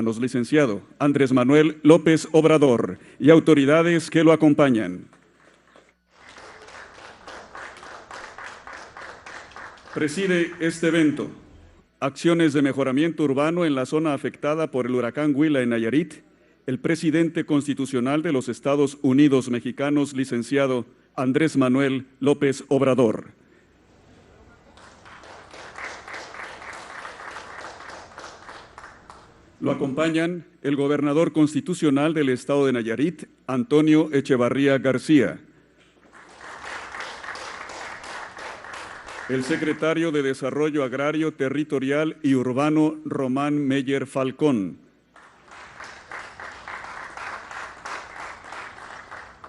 Licenciado Andrés Manuel López Obrador y autoridades que lo acompañan. Preside este evento acciones de mejoramiento urbano en la zona afectada por el huracán Huila en Nayarit, el presidente constitucional de los Estados Unidos Mexicanos, licenciado Andrés Manuel López Obrador. Lo acompañan el gobernador constitucional del estado de Nayarit, Antonio Echevarría García, el secretario de Desarrollo Agrario, Territorial y Urbano, Román Meyer Falcón,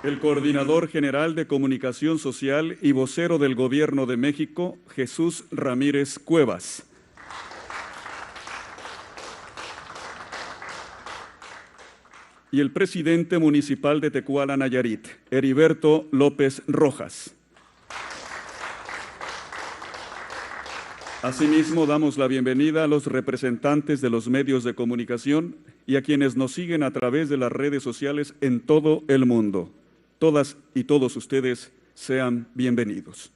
el coordinador general de Comunicación Social y vocero del Gobierno de México, Jesús Ramírez Cuevas, y el presidente municipal de Tecuala, Nayarit, Heriberto López Rojas. Asimismo, damos la bienvenida a los representantes de los medios de comunicación y a quienes nos siguen a través de las redes sociales en todo el mundo. Todas y todos ustedes sean bienvenidos.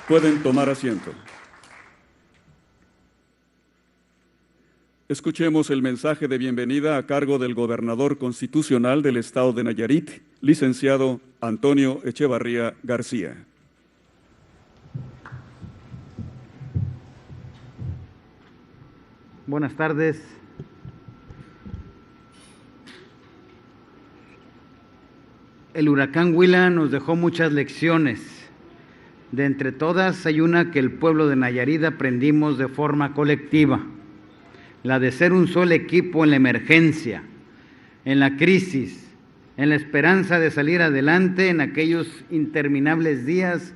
Pueden tomar asiento. Escuchemos el mensaje de bienvenida a cargo del gobernador constitucional del estado de Nayarit, licenciado Antonio Echevarría García. Buenas tardes. El huracán Huila nos dejó muchas lecciones. De entre todas hay una que el pueblo de Nayarit aprendimos de forma colectiva. La de ser un solo equipo en la emergencia, en la crisis, en la esperanza de salir adelante en aquellos interminables días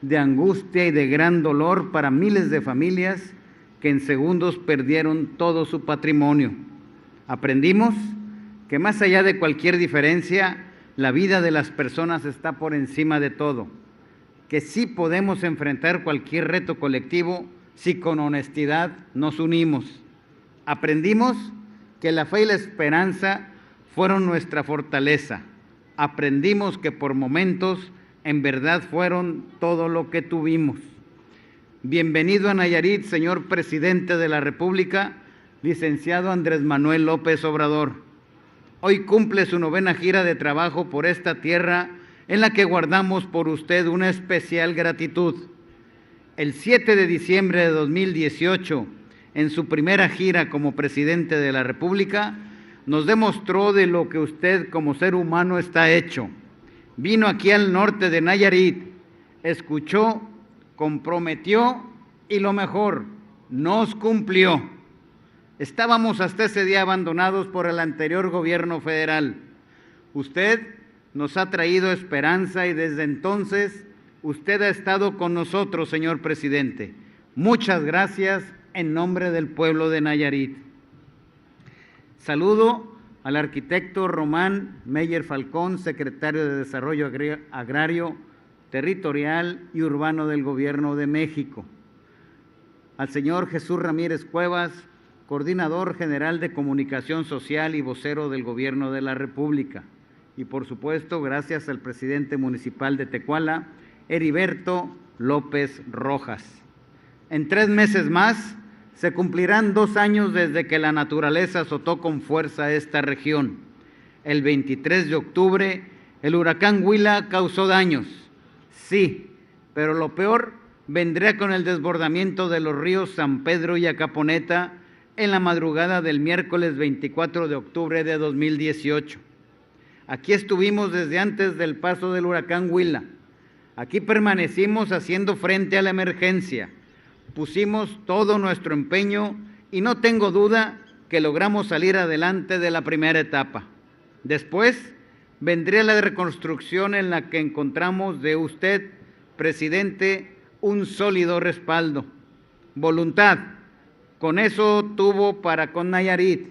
de angustia y de gran dolor para miles de familias que en segundos perdieron todo su patrimonio. Aprendimos que más allá de cualquier diferencia, la vida de las personas está por encima de todo, que sí podemos enfrentar cualquier reto colectivo si con honestidad nos unimos. Aprendimos que la fe y la esperanza fueron nuestra fortaleza. Aprendimos que por momentos en verdad fueron todo lo que tuvimos. Bienvenido a Nayarit, señor presidente de la República, licenciado Andrés Manuel López Obrador. Hoy cumple su 9ª gira de trabajo por esta tierra en la que guardamos por usted una especial gratitud. El 7 de diciembre de 2018, en su primera gira como presidente de la República, nos demostró de lo que usted como ser humano está hecho. Vino aquí al norte de Nayarit, escuchó, comprometió y lo mejor, nos cumplió. Estábamos hasta ese día abandonados por el anterior gobierno federal. Usted nos ha traído esperanza y desde entonces usted ha estado con nosotros, señor presidente. Muchas gracias en nombre del pueblo de Nayarit. Saludo al arquitecto Román Meyer Falcón, secretario de Desarrollo Agrario, Territorial y Urbano del Gobierno de México. Al señor Jesús Ramírez Cuevas, coordinador general de Comunicación Social y vocero del Gobierno de la República. Y por supuesto, gracias al presidente municipal de Tecuala, Heriberto López Rojas. En 3 meses más, se cumplirán 2 años desde que la naturaleza azotó con fuerza esta región. El 23 de octubre, el huracán Huila causó daños. Sí, pero lo peor vendría con el desbordamiento de los ríos San Pedro y Acaponeta en la madrugada del miércoles 24 de octubre de 2018. Aquí estuvimos desde antes del paso del huracán Huila. Aquí permanecimos haciendo frente a la emergencia. Pusimos todo nuestro empeño y no tengo duda que logramos salir adelante de la primera etapa. Después vendría la reconstrucción en la que encontramos de usted, presidente, un sólido respaldo. Voluntad, con eso tuvo para con Nayarit.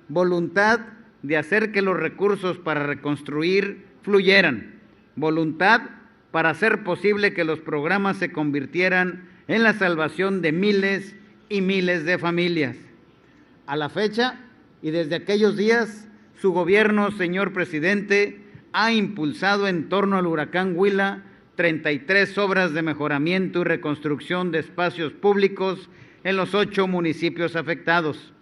Voluntad de hacer que los recursos para reconstruir fluyeran. Voluntad para hacer posible que los programas se convirtieran en la salvación de miles y miles de familias. A la fecha, y desde aquellos días, su gobierno, señor presidente, ha impulsado en torno al huracán Huila 33 obras de mejoramiento y reconstrucción de espacios públicos en los 8 municipios afectados.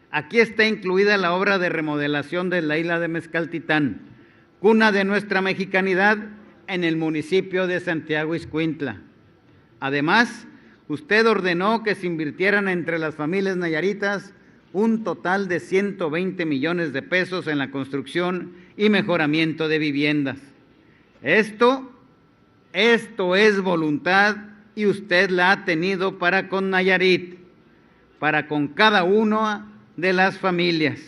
Aquí está incluida la obra de remodelación de la isla de Mezcaltitán, cuna de nuestra mexicanidad, en el municipio de Santiago Ixcuintla. Además, usted ordenó que se invirtieran entre las familias nayaritas un total de 120 millones de pesos en la construcción y mejoramiento de viviendas. Esto es voluntad y usted la ha tenido para con Nayarit, para con cada una de las familias.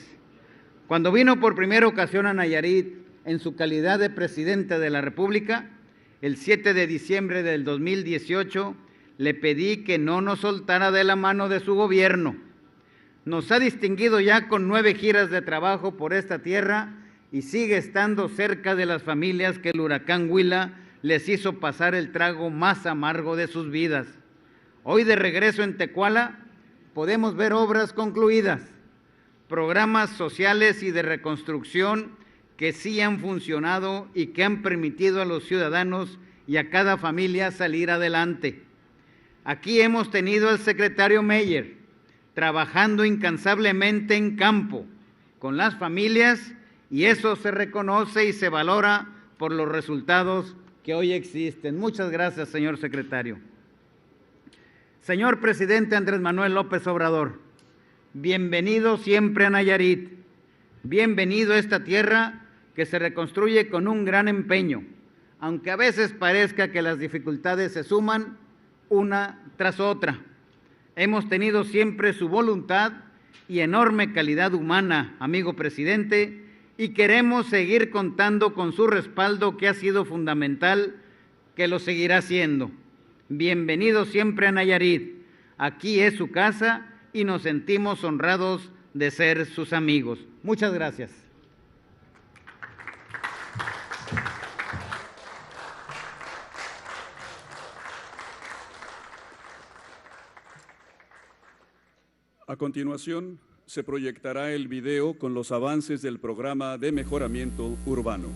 Cuando vino por primera ocasión a Nayarit en su calidad de presidente de la República, el 7 de diciembre del 2018, le pedí que no nos soltara de la mano de su gobierno. Nos ha distinguido ya con 9 giras de trabajo por esta tierra y sigue estando cerca de las familias que el huracán Huila les hizo pasar el trago más amargo de sus vidas. Hoy, de regreso en Tecuala, podemos ver obras concluidas, programas sociales y de reconstrucción que sí han funcionado y que han permitido a los ciudadanos y a cada familia salir adelante. Aquí hemos tenido al secretario Meyer trabajando incansablemente en campo con las familias, y eso se reconoce y se valora por los resultados que hoy existen. Muchas gracias, señor secretario. Señor presidente Andrés Manuel López Obrador, bienvenido siempre a Nayarit, bienvenido a esta tierra que se reconstruye con un gran empeño, aunque a veces parezca que las dificultades se suman una tras otra. Hemos tenido siempre su voluntad y enorme calidad humana, amigo presidente, y queremos seguir contando con su respaldo, que ha sido fundamental, que lo seguirá siendo. Bienvenido siempre a Nayarit. Aquí es su casa y nos sentimos honrados de ser sus amigos. Muchas gracias. A continuación, se proyectará el video con los avances del programa de mejoramiento urbano.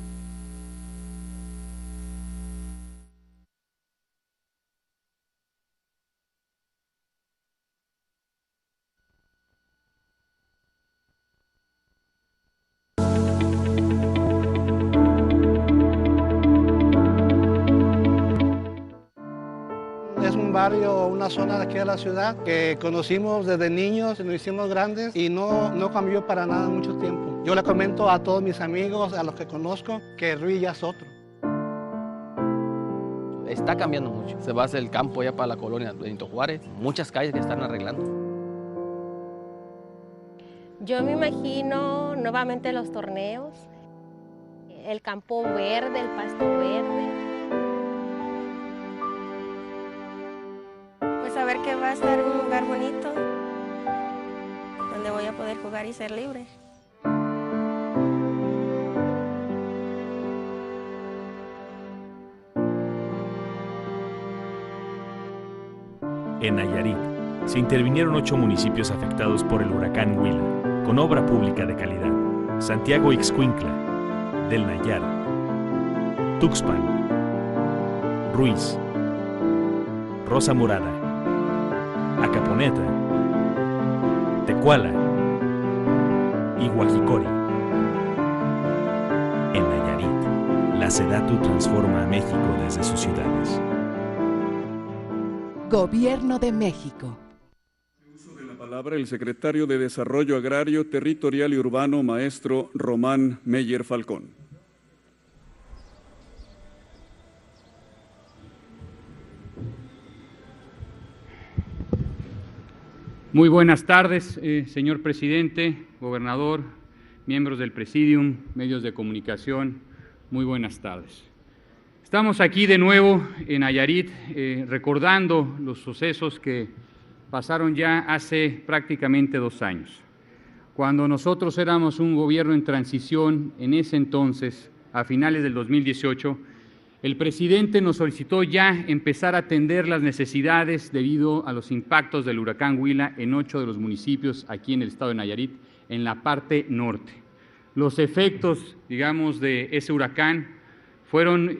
Es un barrio, una zona de aquí de la ciudad que conocimos desde niños, nos hicimos grandes y no cambió para nada en mucho tiempo. Yo le comento a todos mis amigos, a los que conozco, que Ruiz ya es otro. Está cambiando mucho. Se va hacia el campo ya para la colonia Benito Juárez. Muchas calles que están arreglando. Yo me imagino nuevamente los torneos, el campo verde, el pasto verde. Pues saber que va a estar un lugar bonito, donde voy a poder jugar y ser libre. En Nayarit, se intervinieron 8 municipios afectados por el huracán Huila, con obra pública de calidad. Santiago Ixcuintla, Del Nayar, Tuxpan, Ruiz, Rosa Morada, Acaponeta, Tecuala y Guajicori. En Nayarit, la SEDATU transforma a México desde sus ciudades. Gobierno de México. Uso de la palabra el secretario de Desarrollo Agrario, Territorial y Urbano, maestro Román Meyer Falcón. Muy buenas tardes, señor presidente, gobernador, miembros del Presidium, medios de comunicación, muy buenas tardes. Estamos aquí de nuevo en Nayarit recordando los sucesos que pasaron ya hace prácticamente 2 años. Cuando nosotros éramos un gobierno en transición, en ese entonces, a finales del 2018, El presidente nos solicitó ya empezar a atender las necesidades debido a los impactos del huracán Huila en 8 de los municipios aquí en el estado de Nayarit, en la parte norte. Los efectos, digamos, de ese huracán fueron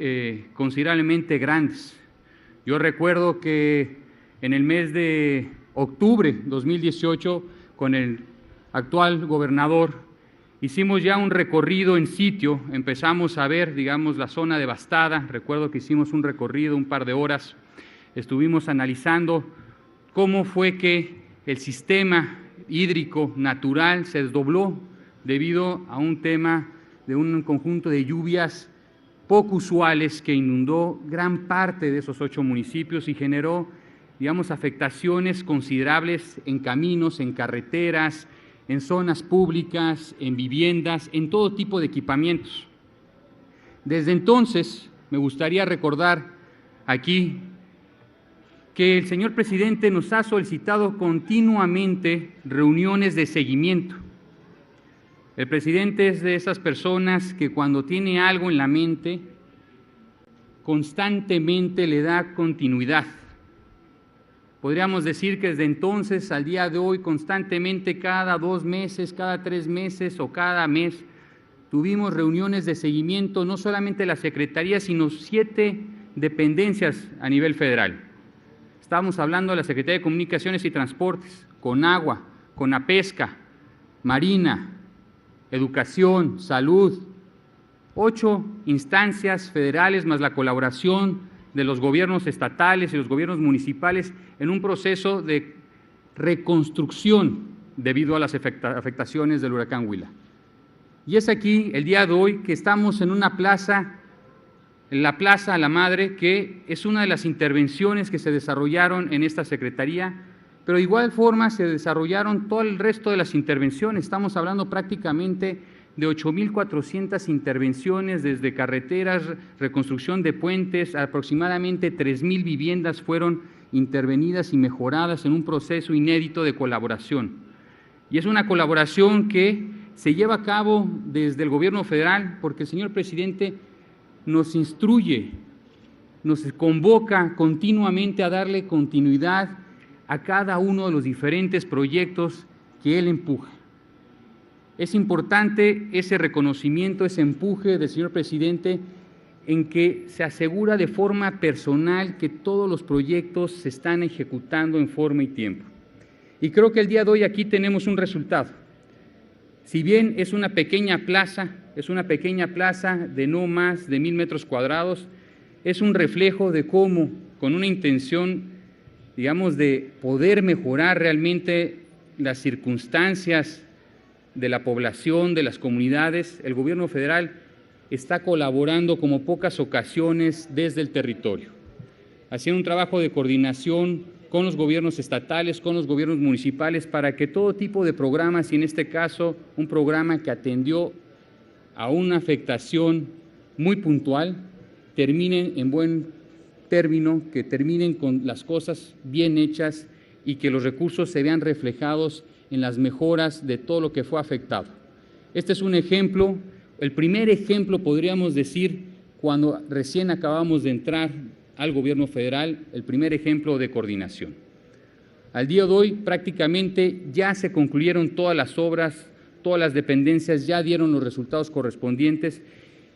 considerablemente grandes. Yo recuerdo que en el mes de octubre de 2018, con el actual gobernador, hicimos ya un recorrido en sitio, empezamos a ver, digamos, la zona devastada. Recuerdo que hicimos un recorrido, un par de horas, estuvimos analizando cómo fue que el sistema hídrico natural se desdobló debido a un tema de un conjunto de lluvias poco usuales que inundó gran parte de esos 8 municipios y generó, digamos, afectaciones considerables en caminos, en carreteras, en zonas públicas, en viviendas, en todo tipo de equipamientos. Desde entonces, me gustaría recordar aquí que el señor presidente nos ha solicitado continuamente reuniones de seguimiento. El presidente es de esas personas que cuando tiene algo en la mente, constantemente le da continuidad. Podríamos decir que desde entonces al día de hoy, constantemente, cada 2 meses, cada 3 meses o cada mes, tuvimos reuniones de seguimiento, no solamente de la Secretaría, sino 7 dependencias a nivel federal. Estábamos hablando de la Secretaría de Comunicaciones y Transportes, Conagua, Conapesca, Marina, Educación, Salud, 8 instancias federales más la colaboración de los gobiernos estatales y los gobiernos municipales en un proceso de reconstrucción debido a las afectaciones del huracán Huila. Y es aquí, el día de hoy, que estamos en una plaza, en la Plaza La Madre, que es una de las intervenciones que se desarrollaron en esta Secretaría, pero de igual forma se desarrollaron todo el resto de las intervenciones. Estamos hablando prácticamente de 8,400 intervenciones, desde carreteras, reconstrucción de puentes, aproximadamente 3,000 viviendas fueron intervenidas y mejoradas en un proceso inédito de colaboración. Y es una colaboración que se lleva a cabo desde el gobierno federal, porque el señor presidente nos instruye, nos convoca continuamente a darle continuidad a cada uno de los diferentes proyectos que él empuja. Es importante ese reconocimiento, ese empuje del señor presidente en que se asegura de forma personal que todos los proyectos se están ejecutando en forma y tiempo. Y creo que el día de hoy aquí tenemos un resultado. Si bien es una pequeña plaza de no más de 1,000 metros cuadrados, es un reflejo de cómo, con una intención, digamos, de poder mejorar realmente las circunstancias de la población, de las comunidades, el gobierno federal está colaborando como pocas ocasiones desde el territorio, haciendo un trabajo de coordinación con los gobiernos estatales, con los gobiernos municipales, para que todo tipo de programas, y en este caso un programa que atendió a una afectación muy puntual, terminen en buen término, que terminen con las cosas bien hechas y que los recursos se vean reflejados en las mejoras de todo lo que fue afectado. Este es un ejemplo, el primer ejemplo, podríamos decir, cuando recién acabamos de entrar al gobierno federal, el primer ejemplo de coordinación. Al día de hoy prácticamente ya se concluyeron todas las obras, todas las dependencias ya dieron los resultados correspondientes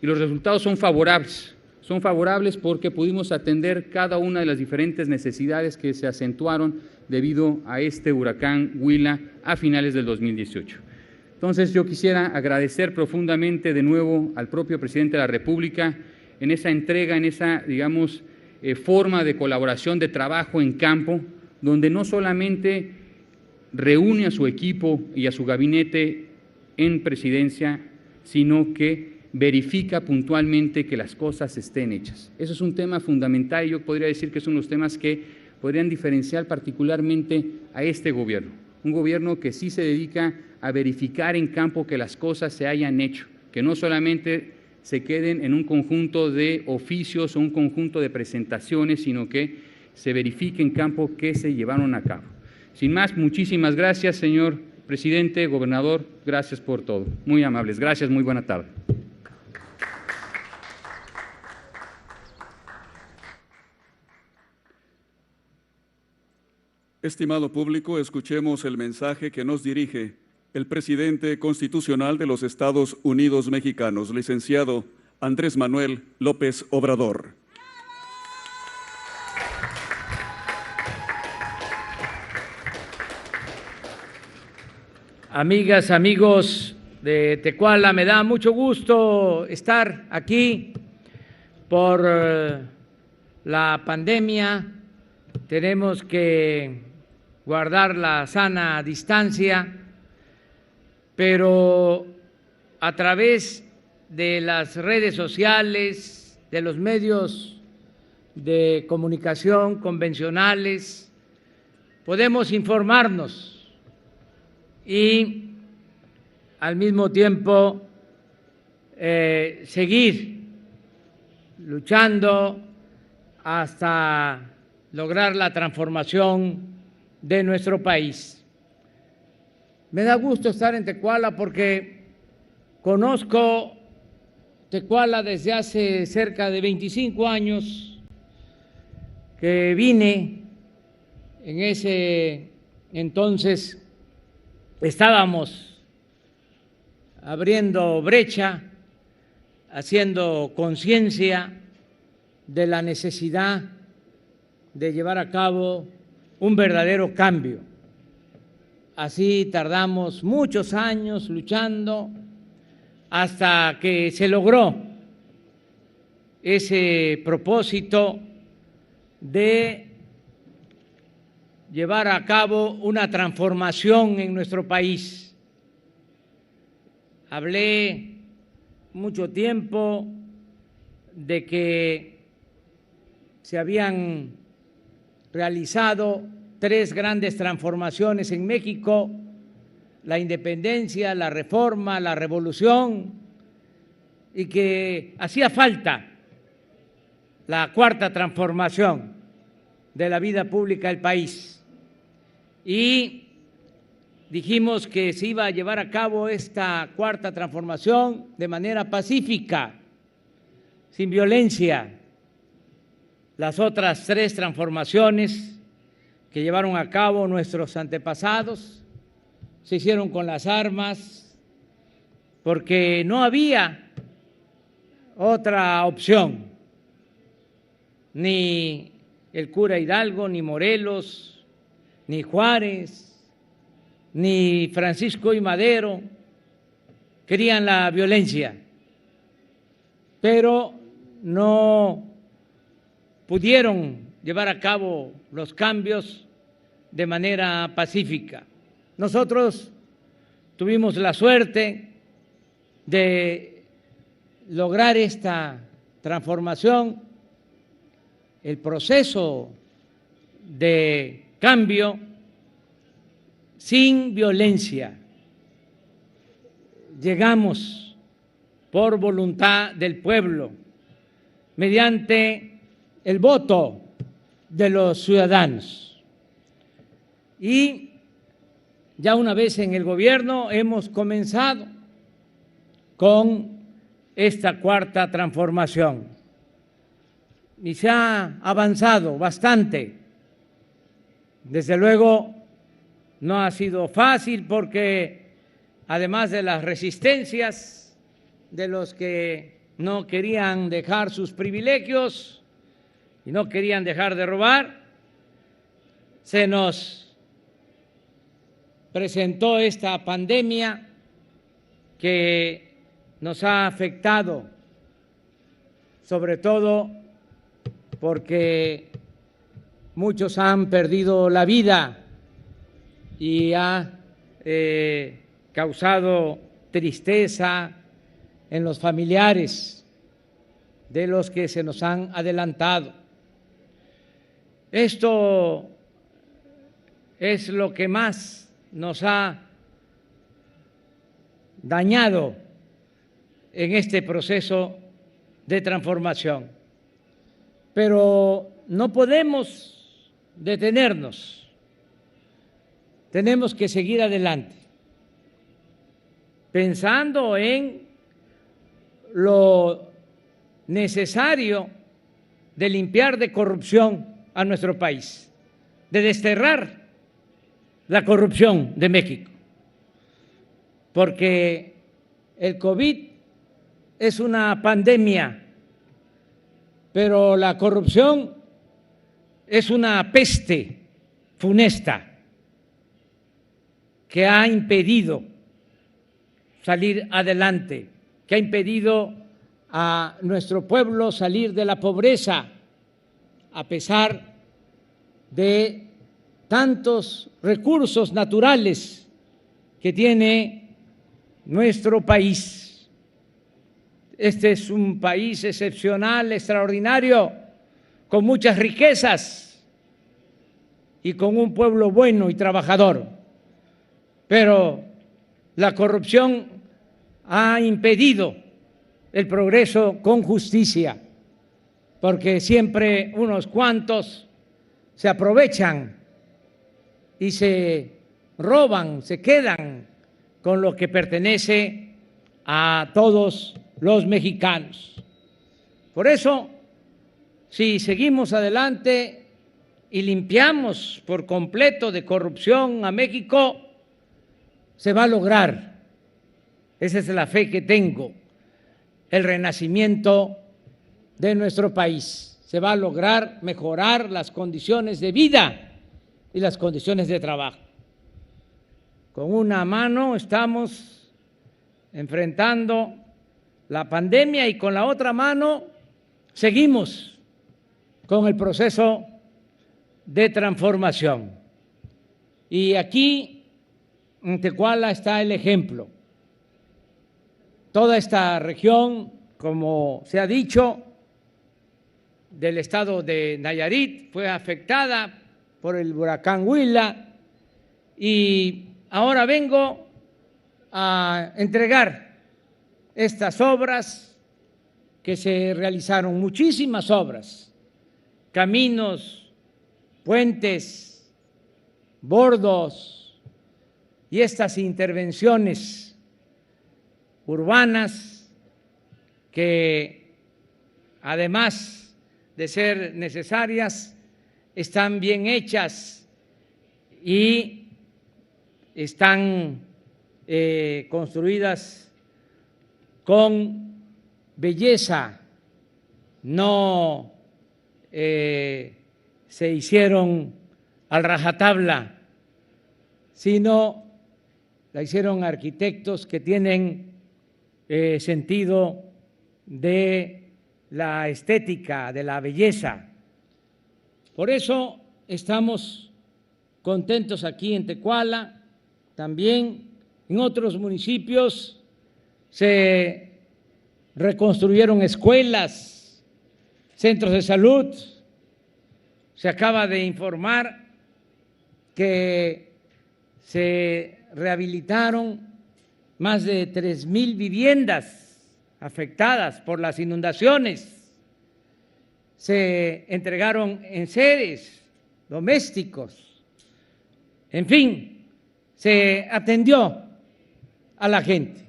y los resultados son favorables. Son favorables porque pudimos atender cada una de las diferentes necesidades que se acentuaron debido a este huracán Huila a finales del 2018. Entonces yo quisiera agradecer profundamente de nuevo al propio presidente de la República en esa entrega, en esa, digamos, forma de colaboración, de trabajo en campo, donde no solamente reúne a su equipo y a su gabinete en presidencia, sino que verifica puntualmente que las cosas estén hechas. Eso es un tema fundamental y yo podría decir que es uno de los temas que podrían diferenciar particularmente a este gobierno. Un gobierno que sí se dedica a verificar en campo que las cosas se hayan hecho, que no solamente se queden en un conjunto de oficios o un conjunto de presentaciones, sino que se verifique en campo que se llevaron a cabo. Sin más, muchísimas gracias, señor presidente, gobernador, gracias por todo. Muy amables, gracias, muy buena tarde. Estimado público, escuchemos el mensaje que nos dirige el presidente constitucional de los Estados Unidos Mexicanos, licenciado Andrés Manuel López Obrador. Amigas, amigos de Tecuala, me da mucho gusto estar aquí por la pandemia. Tenemos que guardar la sana distancia, pero a través de las redes sociales, de los medios de comunicación convencionales, podemos informarnos y al mismo tiempo seguir luchando hasta lograr la transformación de nuestro país. Me da gusto estar en Tecuala porque conozco Tecuala desde hace cerca de 25 años que vine. En ese entonces estábamos abriendo brecha, haciendo conciencia de la necesidad de llevar a cabo un verdadero cambio. Así tardamos muchos años luchando hasta que se logró ese propósito de llevar a cabo una transformación en nuestro país. Hablé mucho tiempo de que se habían realizado 3 grandes transformaciones en México: la independencia, la reforma, la revolución, y que hacía falta la 4ª transformación de la vida pública del país. Y dijimos que se iba a llevar a cabo esta 4ª transformación de manera pacífica, sin violencia. Las otras 3 transformaciones que llevaron a cabo nuestros antepasados se hicieron con las armas, porque no había otra opción. Ni el cura Hidalgo, ni Morelos, ni Juárez, ni Francisco y Madero querían la violencia, pero no pudieron llevar a cabo los cambios de manera pacífica. Nosotros tuvimos la suerte de lograr esta transformación. El proceso de cambio sin violencia. Llegamos por voluntad del pueblo, mediante el voto de los ciudadanos. Y ya una vez en el gobierno hemos comenzado con esta 4ª transformación y se ha avanzado bastante. Desde luego no ha sido fácil, porque además de las resistencias de los que no querían dejar sus privilegios y no querían dejar de robar, se nos presentó esta pandemia que nos ha afectado, sobre todo porque muchos han perdido la vida y ha causado tristeza en los familiares de los que se nos han adelantado. Esto es lo que más nos ha dañado en este proceso de transformación. Pero no podemos detenernos, tenemos que seguir adelante, pensando en lo necesario de limpiar de corrupción a nuestro país, de desterrar la corrupción de México, porque el COVID es una pandemia, pero la corrupción es una peste funesta que ha impedido salir adelante, que ha impedido a nuestro pueblo salir de la pobreza, a pesar de tantos recursos naturales que tiene nuestro país. Este es un país excepcional, extraordinario, con muchas riquezas y con un pueblo bueno y trabajador. Pero la corrupción ha impedido el progreso con justicia, porque siempre unos cuantos se aprovechan y se roban, se quedan con lo que pertenece a todos los mexicanos. Por eso, si seguimos adelante y limpiamos por completo de corrupción a México, se va a lograr, esa es la fe que tengo, el renacimiento de nuestro país. Se va a lograr mejorar las condiciones de vida y las condiciones de trabajo. Con una mano estamos enfrentando la pandemia y con la otra mano seguimos con el proceso de transformación. Y aquí en Tecuala está el ejemplo. Toda esta región, como se ha dicho, del estado de Nayarit fue afectada por el huracán Huila y ahora vengo a entregar estas obras que se realizaron, muchísimas obras, caminos, puentes, bordos y estas intervenciones urbanas que además de ser necesarias, están bien hechas y están construidas con belleza, no se hicieron al rajatabla, sino la hicieron arquitectos que tienen sentido de la estética, de la belleza. Por eso estamos contentos aquí en Tecuala, también en otros municipios se reconstruyeron escuelas, centros de salud. Se acaba de informar que se rehabilitaron más de 3,000 viviendas afectadas por las inundaciones. Se entregaron enseres domésticos. En fin, se atendió a la gente.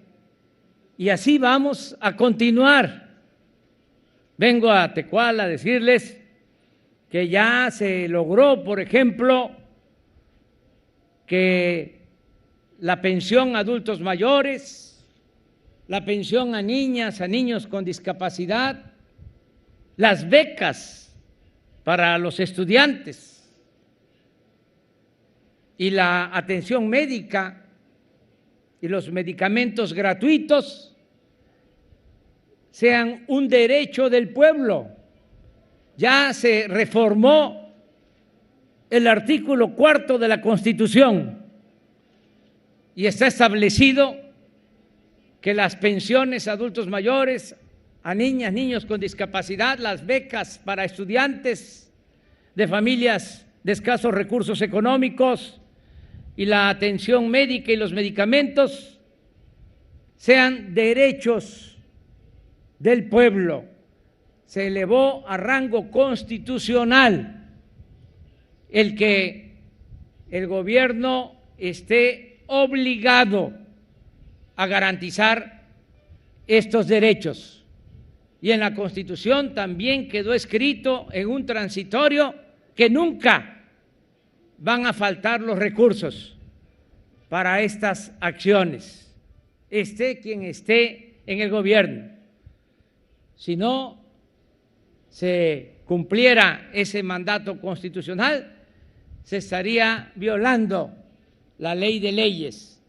Y así vamos a continuar. Vengo a Tecuala a decirles que ya se logró, por ejemplo, que la pensión a adultos mayores, la pensión a niñas, a niños con discapacidad, las becas para los estudiantes y la atención médica y los medicamentos gratuitos sean un derecho del pueblo. Ya se reformó el artículo 4 de la Constitución y está establecido que las pensiones a adultos mayores, a niñas, niños con discapacidad, las becas para estudiantes de familias de escasos recursos económicos y la atención médica y los medicamentos sean derechos del pueblo. Se elevó a rango constitucional el que el gobierno esté obligado a garantizar estos derechos. Y en la Constitución también quedó escrito en un transitorio que nunca van a faltar los recursos para estas acciones, esté quien esté en el gobierno. Si no se cumpliera ese mandato constitucional, se estaría violando la ley de leyes,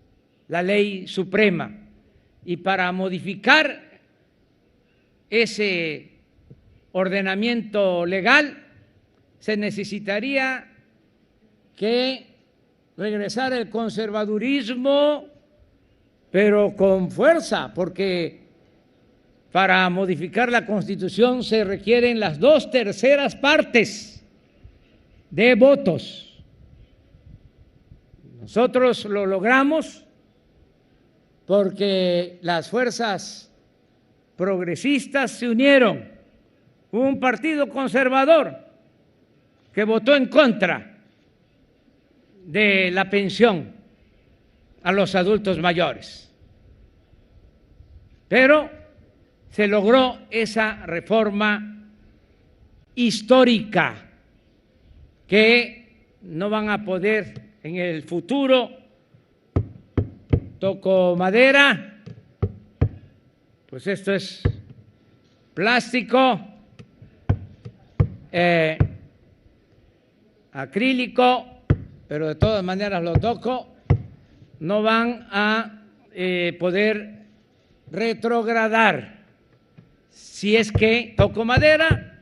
la ley suprema. Y para modificar ese ordenamiento legal se necesitaría que regresara el conservadurismo, pero con fuerza, porque para modificar la Constitución se requieren las 2/3 partes de votos. Nosotros lo logramos porque las fuerzas progresistas se unieron. Hubo un partido conservador que votó en contra de la pensión a los adultos mayores. Pero se logró esa reforma histórica que no van a poder en el futuro, toco madera, pues esto es plástico, acrílico, pero de todas maneras lo toco, no van a poder retrogradar si es que, toco madera,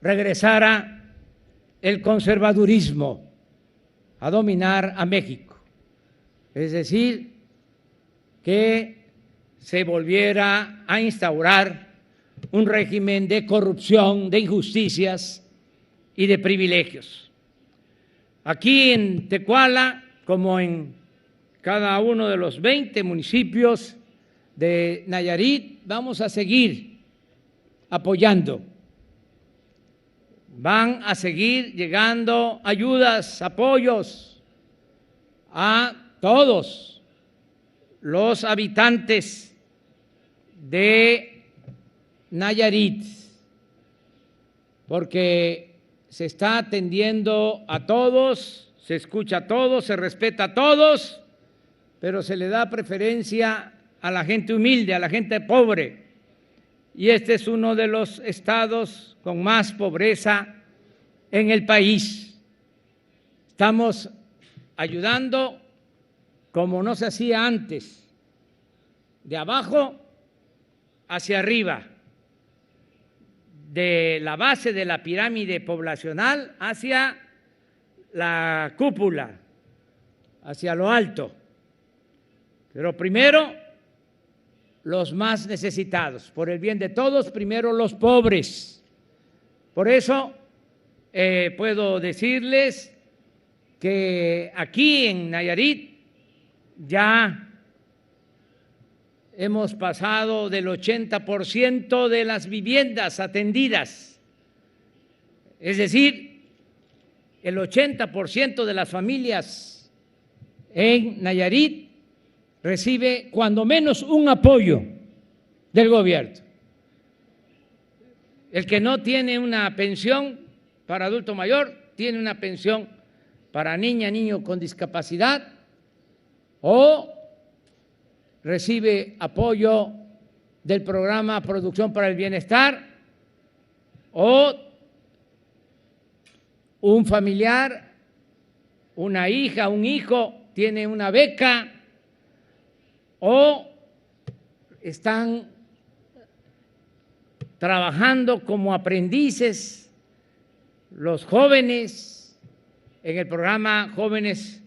regresara el conservadurismo a dominar a México. Es decir, que se volviera a instaurar un régimen de corrupción, de injusticias y de privilegios. Aquí en Tecuala, como en cada uno de los 20 municipios de Nayarit, vamos a seguir apoyando. Van a seguir llegando ayudas, apoyos a todos los habitantes de Nayarit, porque se está atendiendo a todos, se escucha a todos, se respeta a todos, pero se le da preferencia a la gente humilde, a la gente pobre. Y este es uno de los estados con más pobreza en el país. Estamos ayudando como no se hacía antes, de abajo hacia arriba, de la base de la pirámide poblacional hacia la cúpula, hacia lo alto. Pero primero los más necesitados, por el bien de todos, primero los pobres. Por eso puedo decirles que aquí en Nayarit ya hemos pasado del 80% de las viviendas atendidas, es decir, el 80% de las familias en Nayarit recibe cuando menos un apoyo del gobierno. El que no tiene una pensión para adulto mayor, tiene una pensión para niña, niño con discapacidad, o recibe apoyo del programa Producción para el Bienestar, o un familiar, una hija, un hijo tiene una beca, o están trabajando como aprendices los jóvenes en el programa Jóvenes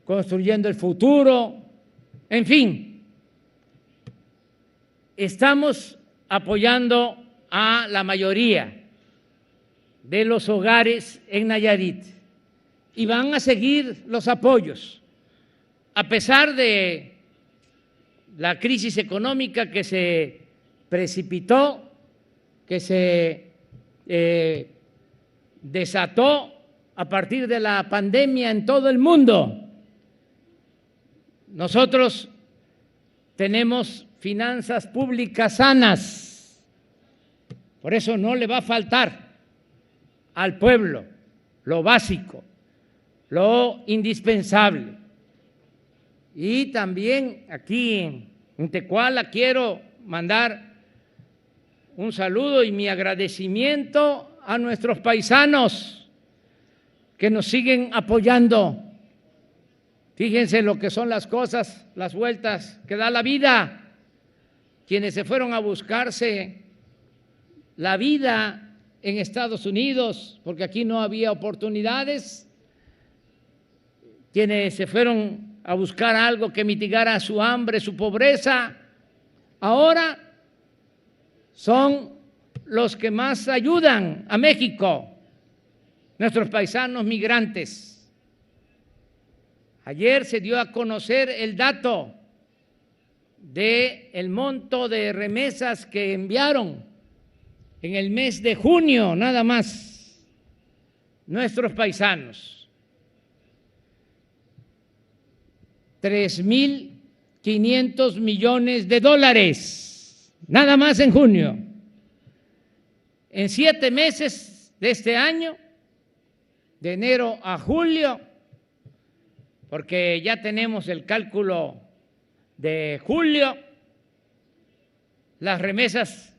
Construyendo el Futuro. En fin, estamos apoyando a la mayoría de los hogares en Nayarit y van a seguir los apoyos, a pesar de la crisis económica que se precipitó, que se desató a partir de la pandemia en todo el mundo. Nosotros tenemos finanzas públicas sanas, por eso no le va a faltar al pueblo lo básico, lo indispensable. Y también aquí en Tecuala quiero mandar un saludo y mi agradecimiento a nuestros paisanos que nos siguen apoyando. Fíjense lo que son las cosas, las vueltas que da la vida. Quienes se fueron a buscarse la vida en Estados Unidos, porque aquí no había oportunidades, quienes se fueron a buscar algo que mitigara su hambre, su pobreza, ahora son los que más ayudan a México, nuestros paisanos migrantes. Ayer se dio a conocer el dato del monto de remesas que enviaron en el mes de junio, nada más, nuestros paisanos. 3.500 millones de dólares, nada más en junio. En 7 meses de este año, de enero a julio, porque ya tenemos el cálculo de julio, las remesas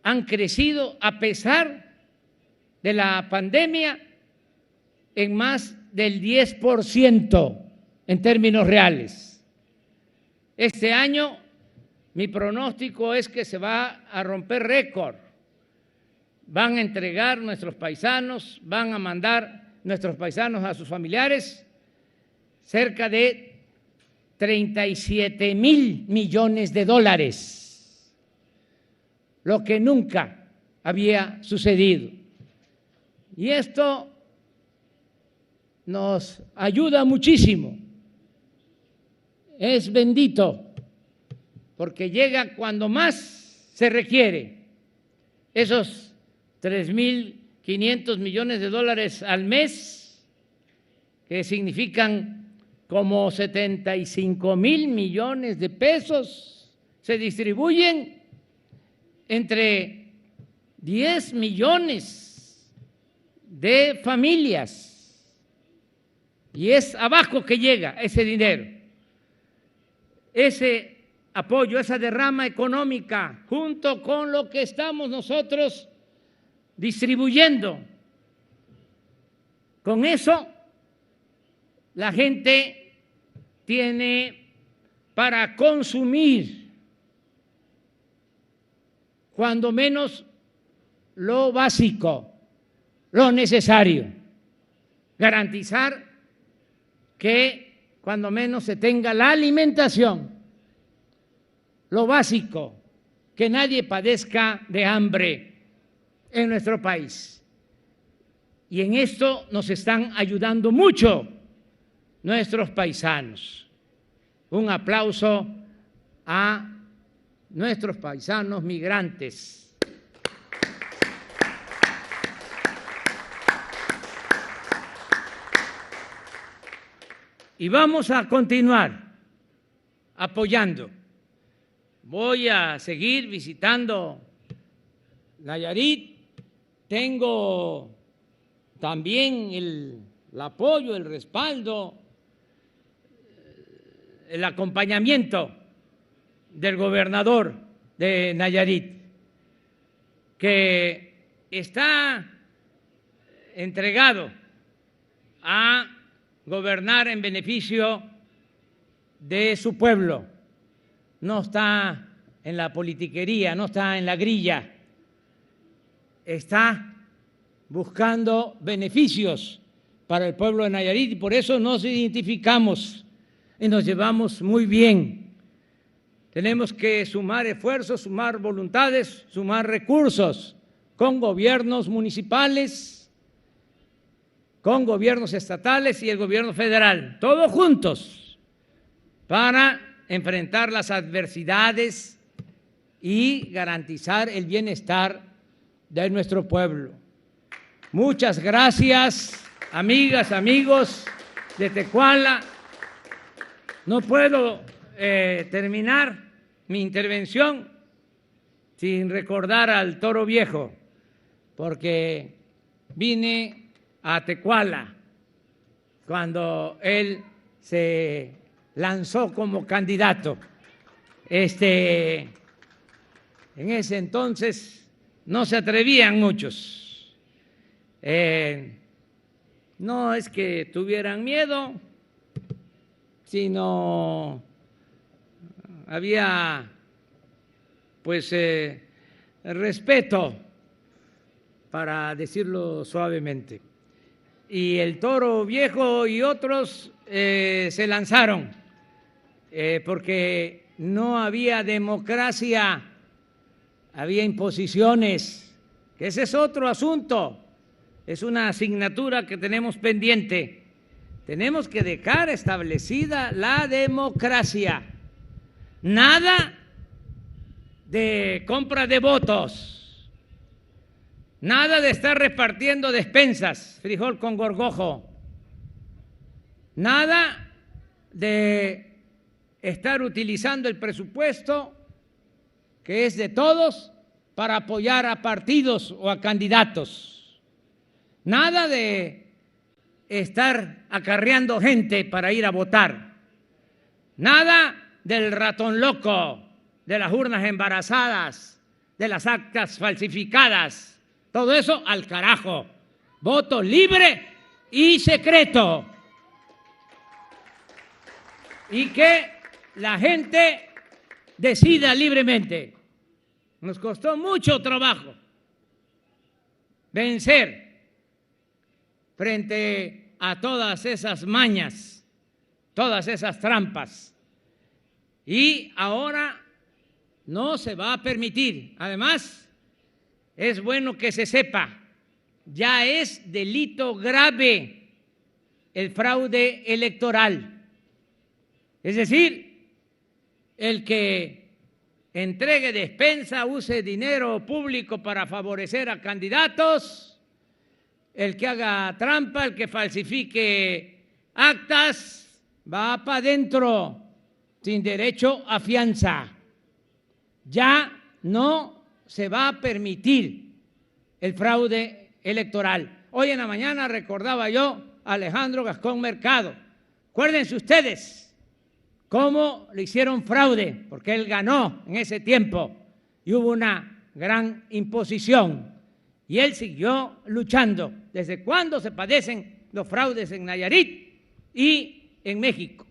han crecido a pesar de la pandemia en más del 10% en términos reales. Este año mi pronóstico es que se va a romper récord. Van a entregar nuestros paisanos, van a mandar nuestros paisanos a sus familiares cerca de 37,000 millones de dólares, lo que nunca había sucedido. Y esto nos ayuda muchísimo. Es bendito, porque llega cuando más se requiere. Esos 3.500 millones de dólares al mes, que significan como 75,000 millones de pesos, se distribuyen entre 10 millones de familias. Y es abajo que llega ese dinero. Ese apoyo, esa derrama económica, junto con lo que estamos nosotros distribuyendo. Con eso, la gente tiene para consumir, cuando menos lo básico, lo necesario. Garantizar que cuando menos se tenga la alimentación, lo básico, que nadie padezca de hambre en nuestro país. Y en esto nos están ayudando mucho nuestros paisanos. Un aplauso a nuestros paisanos migrantes. Y vamos a continuar apoyando. Voy a seguir visitando Nayarit. Tengo también el apoyo, el respaldo, el acompañamiento del gobernador de Nayarit, que está entregado a gobernar en beneficio de su pueblo. No está en la politiquería, no está en la grilla, está buscando beneficios para el pueblo de Nayarit, y por eso nos identificamos y nos llevamos muy bien. Tenemos que sumar esfuerzos, sumar voluntades, sumar recursos con gobiernos municipales, con gobiernos estatales y el gobierno federal, todos juntos, para enfrentar las adversidades y garantizar el bienestar de nuestro pueblo. Muchas gracias, amigas, amigos de Tecuala. No puedo terminar mi intervención sin recordar al Toro Viejo, porque vine a Tecuala, cuando él se lanzó como candidato. En ese entonces no se atrevían muchos. No es que tuvieran miedo, sino había pues respeto, para decirlo suavemente. Y el Toro Viejo y otros se lanzaron porque no había democracia, había imposiciones, que ese es otro asunto, es una asignatura que tenemos pendiente. Tenemos que dejar establecida la democracia. Nada de compra de votos, nada de estar repartiendo despensas, frijol con gorgojo, nada de estar utilizando el presupuesto que es de todos para apoyar a partidos o a candidatos, nada de estar acarreando gente para ir a votar, nada del ratón loco, de las urnas embarazadas, de las actas falsificadas, todo eso al carajo. Voto libre y secreto. Y que la gente decida libremente. Nos costó mucho trabajo vencer frente a todas esas mañas, todas esas trampas. Y ahora no se va a permitir. Además, es bueno que se sepa, ya es delito grave el fraude electoral. Es decir, el que entregue despensa, use dinero público para favorecer a candidatos, el que haga trampa, el que falsifique actas, va para adentro sin derecho a fianza. Ya no se va a permitir el fraude electoral. Hoy en la mañana recordaba yo a Alejandro Gascón Mercado. Acuérdense ustedes cómo le hicieron fraude, porque él ganó en ese tiempo y hubo una gran imposición. Y él siguió luchando. ¿Desde cuándo se padecen los fraudes en Nayarit y en México?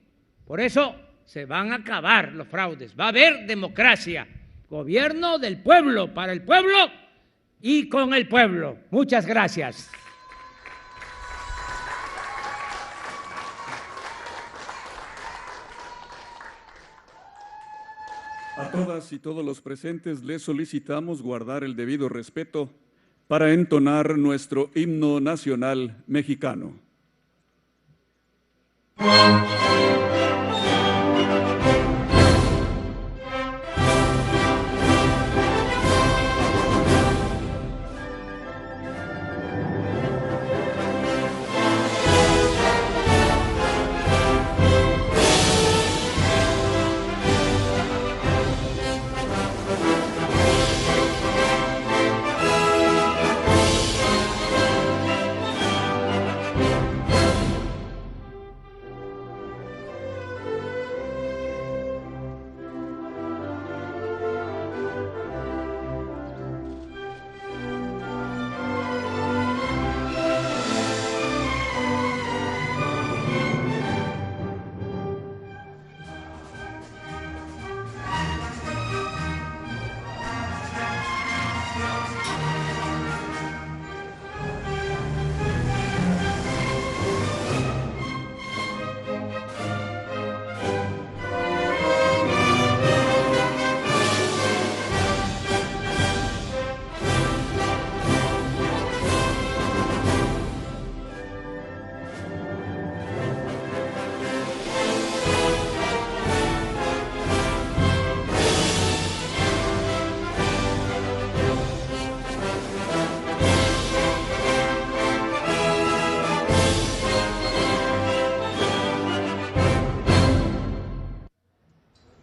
Por eso se van a acabar los fraudes. Va a haber democracia. Gobierno del pueblo, para el pueblo y con el pueblo. Muchas gracias. A todas y todos los presentes les solicitamos guardar el debido respeto para entonar nuestro himno nacional mexicano.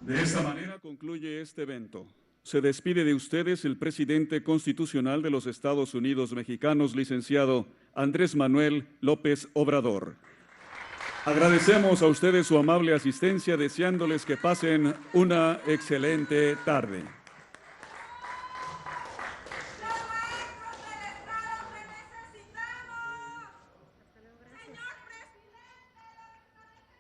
De esta manera concluye este evento. Se despide de ustedes el presidente constitucional de los Estados Unidos mexicanos, licenciado Andrés Manuel López Obrador. Agradecemos a ustedes su amable asistencia, deseándoles que pasen una excelente tarde.